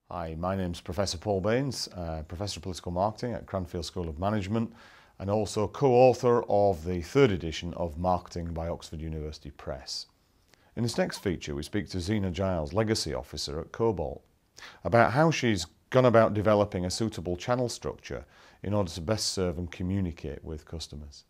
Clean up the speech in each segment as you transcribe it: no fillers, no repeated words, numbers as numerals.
Hi, my name's Professor Paul Baines, Professor of Political Marketing at Cranfield School of Management and also co-author of the third edition of Marketing by Oxford University Press. In this next feature we speak to Zena Giles, Legacy Officer at Cobalt, about how she's gone about developing a suitable channel structure in order to best serve and communicate with customers.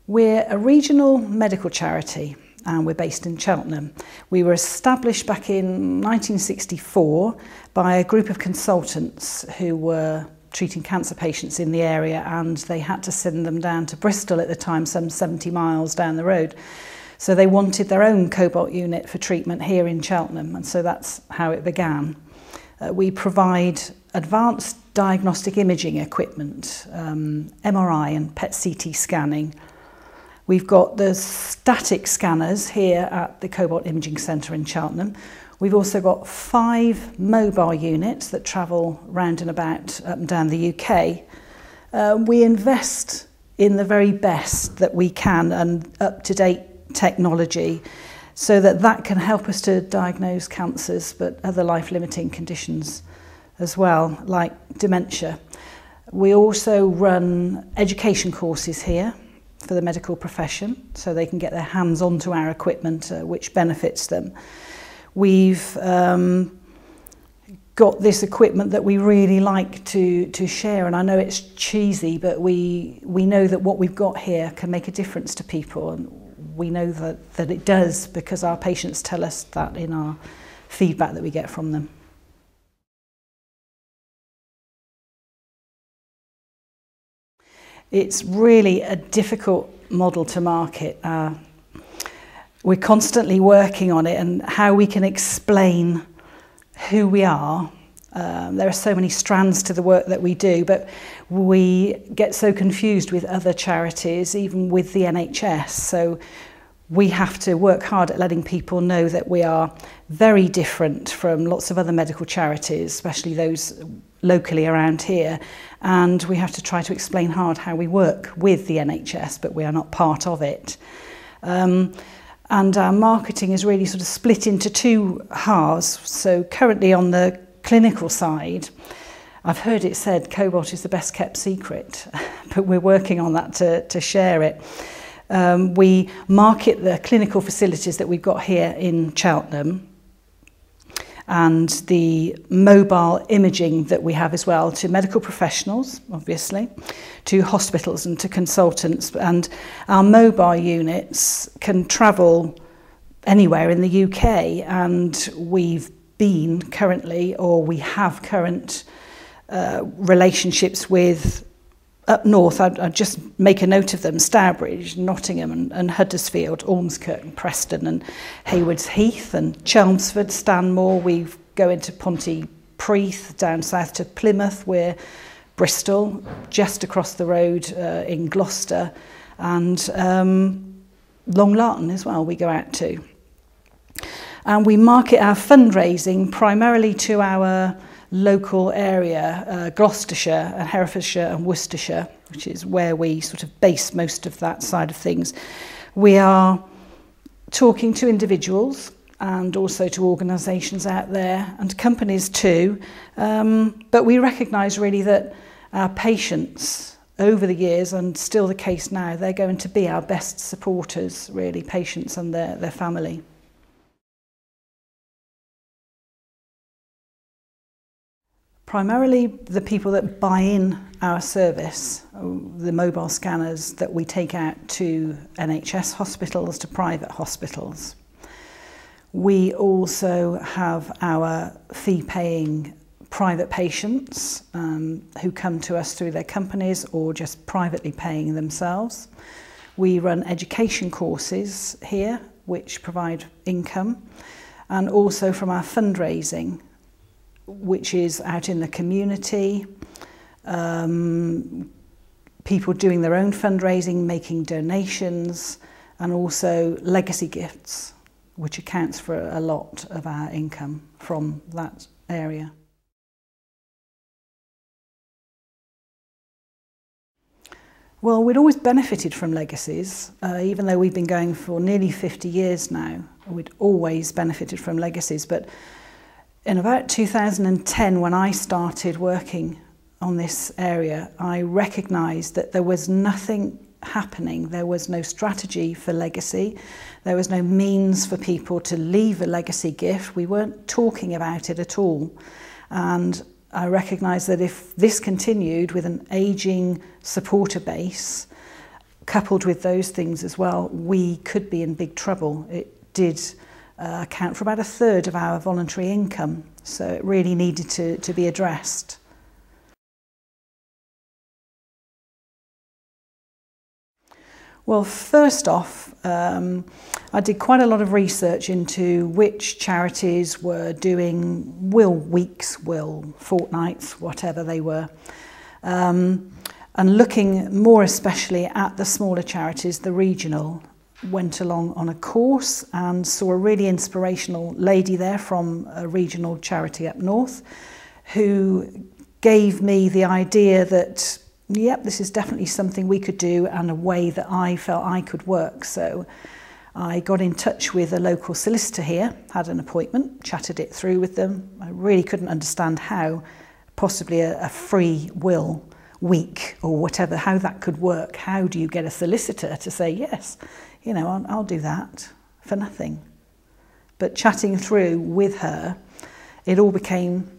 We're a regional medical charity and we're based in Cheltenham. We were established back in 1964 by a group of consultants who were treating cancer patients in the area, and they had to send them down to Bristol at the time, some 70 miles down the road. So they wanted their own Cobalt unit for treatment here in Cheltenham, and so that's how it began. We provide advanced diagnostic imaging equipment, MRI and PET-CT scanning. We've got the static scanners here at the Cobalt Imaging Centre in Cheltenham. We've also got 5 mobile units that travel round and about up and down the UK. We invest in the very best that we can and up-to-date technology so that that can help us to diagnose cancers but other life-limiting conditions as well, like dementia. We also run education courses here for the medical profession so they can get their hands onto our equipment, which benefits them. We've got this equipment that we really like to share, and I know it's cheesy, but we know that what we've got here can make a difference to people, and we know that it does because our patients tell us that in our feedback that we get from them. It's really a difficult model to market. We're constantly working on it and how we can explain who we are. There are so many strands to the work that we do, but we get so confused with other charities, even with the NHS. So we have to work hard at letting people know that we are very different from lots of other medical charities, especially those locally around here, and we have to try to explain hard how we work with the NHS, but we are not part of it. And our marketing is really sort of split into 2 halves. So currently on the clinical side, I've heard it said Cobalt is the best kept secret, but we're working on that to share it. We market the clinical facilities that we've got here in Cheltenham and the mobile imaging that we have as well to medical professionals, obviously, to hospitals and to consultants. And our mobile units can travel anywhere in the UK, and we've been currently, or we have current relationships with up north. I'd just make a note of them: Stourbridge, Nottingham and Huddersfield, Ormskirk and Preston and Haywards Heath and Chelmsford, Stanmore. We go into Pontypridd, down south to Plymouth. We're Bristol, just across the road in Gloucester, and Long Larton as well we go out to. And we market our fundraising primarily to our local area, Gloucestershire and Herefordshire and Worcestershire, which is where we sort of base most of that side of things. We are talking to individuals and also to organisations out there and companies too, but we recognise really that our patients over the years, and still the case now, they're going to be our best supporters, really, patients and their family. Primarily the people that buy in our service, the mobile scanners that we take out to NHS hospitals, to private hospitals. We also have our fee-paying private patients who come to us through their companies or just privately paying themselves. We run education courses here which provide income, and also from our fundraising, which is out in the community, people doing their own fundraising, making donations, and also legacy gifts, which accounts for a lot of our income from that area. Well, we'd always benefited from legacies, even though we've been going for nearly 50 years now. We'd always benefited from legacies, but in about 2010, when I started working on this area, I recognised that there was nothing happening. There was no strategy for legacy. There was no means for people to leave a legacy gift. We weren't talking about it at all. And I recognised that if this continued with an ageing supporter base, coupled with those things as well, we could be in big trouble. It did account for about a third of our voluntary income, so it really needed to be addressed. Well, first off, I did quite a lot of research into which charities were doing will weeks, will fortnights, whatever they were. And looking more especially at the smaller charities, the regional, went along on a course and saw a really inspirational lady there from a regional charity up north who gave me the idea that yep, this is definitely something we could do and a way that I felt I could work. So I got in touch with a local solicitor here, had an appointment, chatted it through with them. I really couldn't understand how possibly a free will week or whatever, how that could work. How do you get a solicitor to say, yes, you know, I'll do that for nothing? But chatting through with her, it all became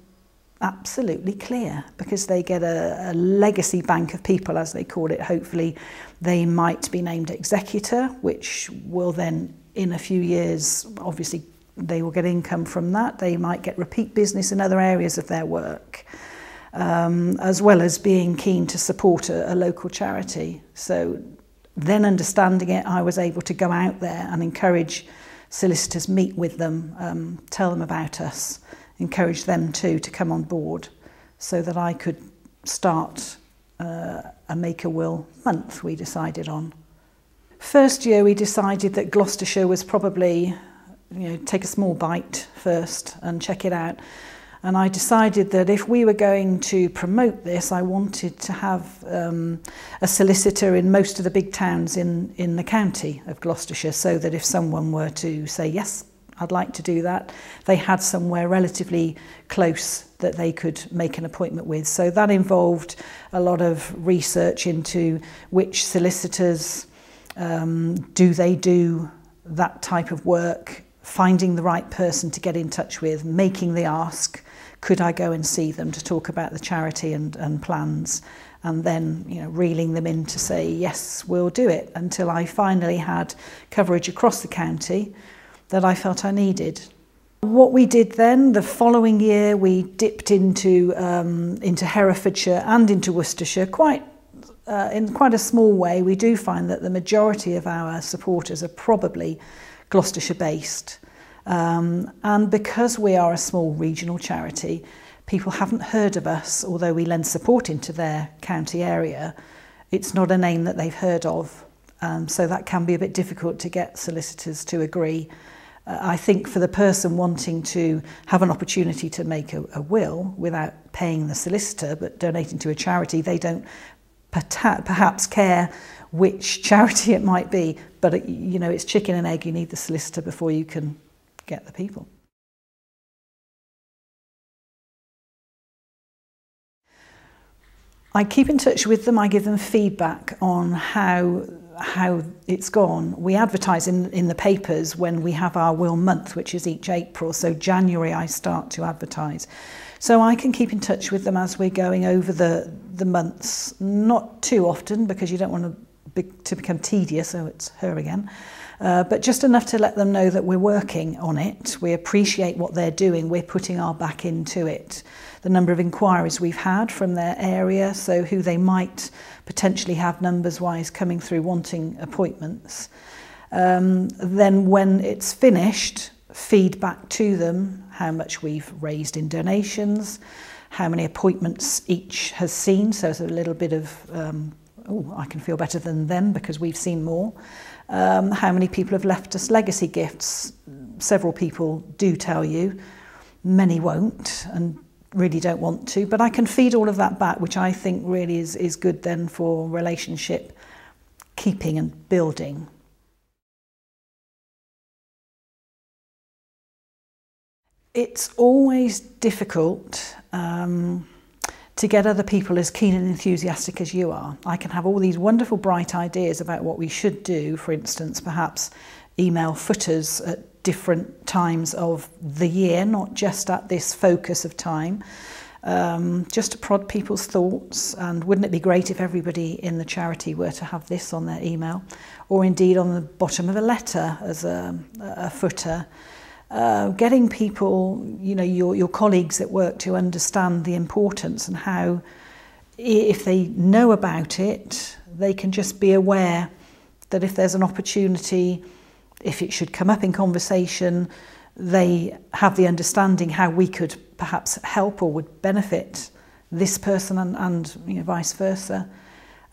absolutely clear, because they get a legacy bank of people, as they call it. Hopefully they might be named executor, which will then in a few years, obviously they will get income from that. They might get repeat business in other areas of their work, as well as being keen to support a local charity. So then understanding it, I was able to go out there and encourage solicitors, meet with them, tell them about us, encourage them too to come on board, so that I could start a Make a Will month we decided on. First year we decided that Gloucestershire was probably, you know, take a small bite first and check it out. And I decided that if we were going to promote this, I wanted to have a solicitor in most of the big towns in the county of Gloucestershire, so that if someone were to say, yes, I'd like to do that, they had somewhere relatively close that they could make an appointment with. So that involved a lot of research into which solicitors do they do that type of work, finding the right person to get in touch with, making the ask, could I go and see them to talk about the charity and plans, and then, you know, reeling them in to say, yes, we'll do it, until I finally had coverage across the county that I felt I needed. What we did then, the following year, we dipped into Herefordshire and into Worcestershire, in quite a small way. We do find that the majority of our supporters are probably Gloucestershire based. And because we are a small regional charity, people haven't heard of us, although we lend support into their county area. It's not a name that they've heard of. So that can be a bit difficult to get solicitors to agree. I think for the person wanting to have an opportunity to make a will without paying the solicitor but donating to a charity, they don't perhaps care which charity it might be, but you know, it's chicken and egg. You need the solicitor before you can get the people. I keep in touch with them. I give them feedback on how it's gone. We advertise in the papers when we have our Will Month, which is each April. So January I start to advertise. So I can keep in touch with them as we're going over the months. Not too often, because you don't want to become tedious, so it's her again. But just enough to let them know that we're working on it. We appreciate what they're doing. We're putting our back into it. The number of inquiries we've had from their area, so who they might potentially have numbers-wise coming through wanting appointments. Then when it's finished, feedback to them how much we've raised in donations, how many appointments each has seen, so it's a little bit of, oh, I can feel better than them because we've seen more. How many people have left us legacy gifts. Several people do tell you, many won't, and really don't want to, but I can feed all of that back, which I think really is good then for relationship keeping and building. It's always difficult to get other people as keen and enthusiastic as you are. I can have all these wonderful bright ideas about what we should do, for instance, perhaps email footers at different times of the year, not just at this focus of time, just to prod people's thoughts. And wouldn't it be great if everybody in the charity were to have this on their email, or indeed on the bottom of a letter as a footer. Getting people, you know, your colleagues at work to understand the importance and how, if they know about it, they can just be aware that if there's an opportunity, if it should come up in conversation, they have the understanding how we could perhaps help or would benefit this person and you know, vice versa.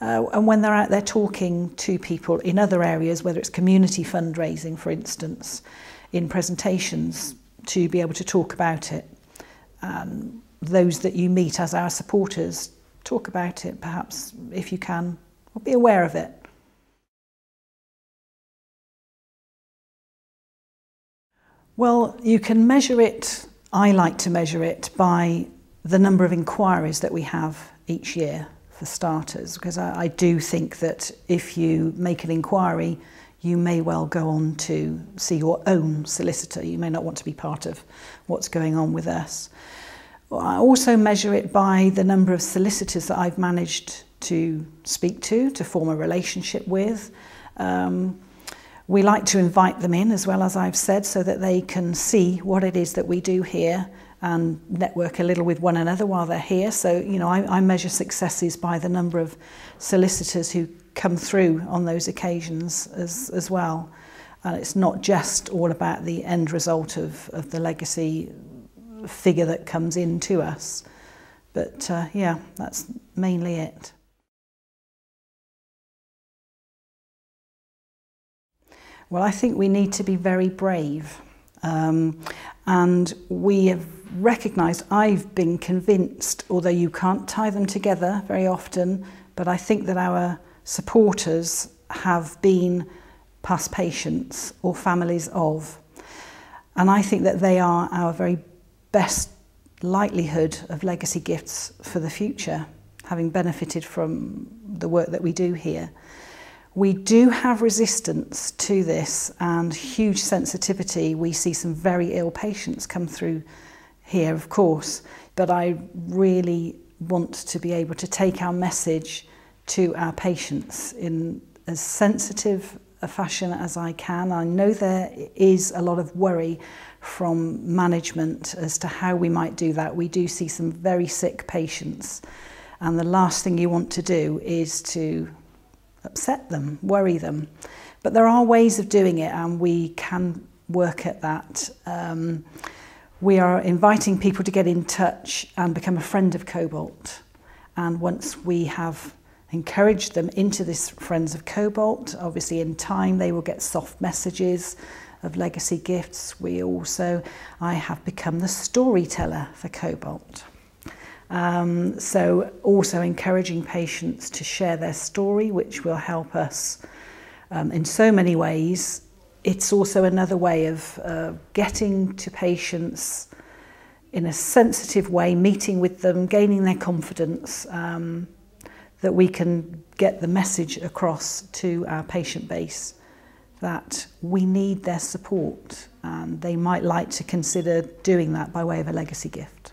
And when they're out there talking to people in other areas, whether it's community fundraising, for instance, in presentations, to be able to talk about it. And those that you meet as our supporters, talk about it perhaps if you can, or be aware of it. Well, you can measure it, I like to measure it by the number of inquiries that we have each year, for starters, because I do think that if you make an inquiry, you may well go on to see your own solicitor. You may not want to be part of what's going on with us. I also measure it by the number of solicitors that I've managed to speak to form a relationship with. We like to invite them in, as well as I've said, so that they can see what it is that we do here and network a little with one another while they're here. So, you know, I measure successes by the number of solicitors who come through on those occasions as well. And it's not just all about the end result of the legacy figure that comes in to us. But yeah, that's mainly it. Well, I think we need to be very brave. And we have recognised, I've been convinced, although you can't tie them together very often, but I think that our supporters have been past patients or families of. And I think that they are our very best likelihood of legacy gifts for the future, having benefited from the work that we do here. We do have resistance to this and huge sensitivity. We see some very ill patients come through here, of course, but I really want to be able to take our message to our patients in as sensitive a fashion as I can. I know there is a lot of worry from management as to how we might do that. We do see some very sick patients, and the last thing you want to do is to upset them, worry them. But there are ways of doing it, and we can work at that. We are inviting people to get in touch and become a friend of Cobalt. And once we have encouraged them into this Friends of Cobalt, obviously in time they will get soft messages of legacy gifts. I have become the storyteller for Cobalt. So also encouraging patients to share their story, which will help us in so many ways. It's also another way of getting to patients in a sensitive way, meeting with them, gaining their confidence, that we can get the message across to our patient base that we need their support, and they might like to consider doing that by way of a legacy gift.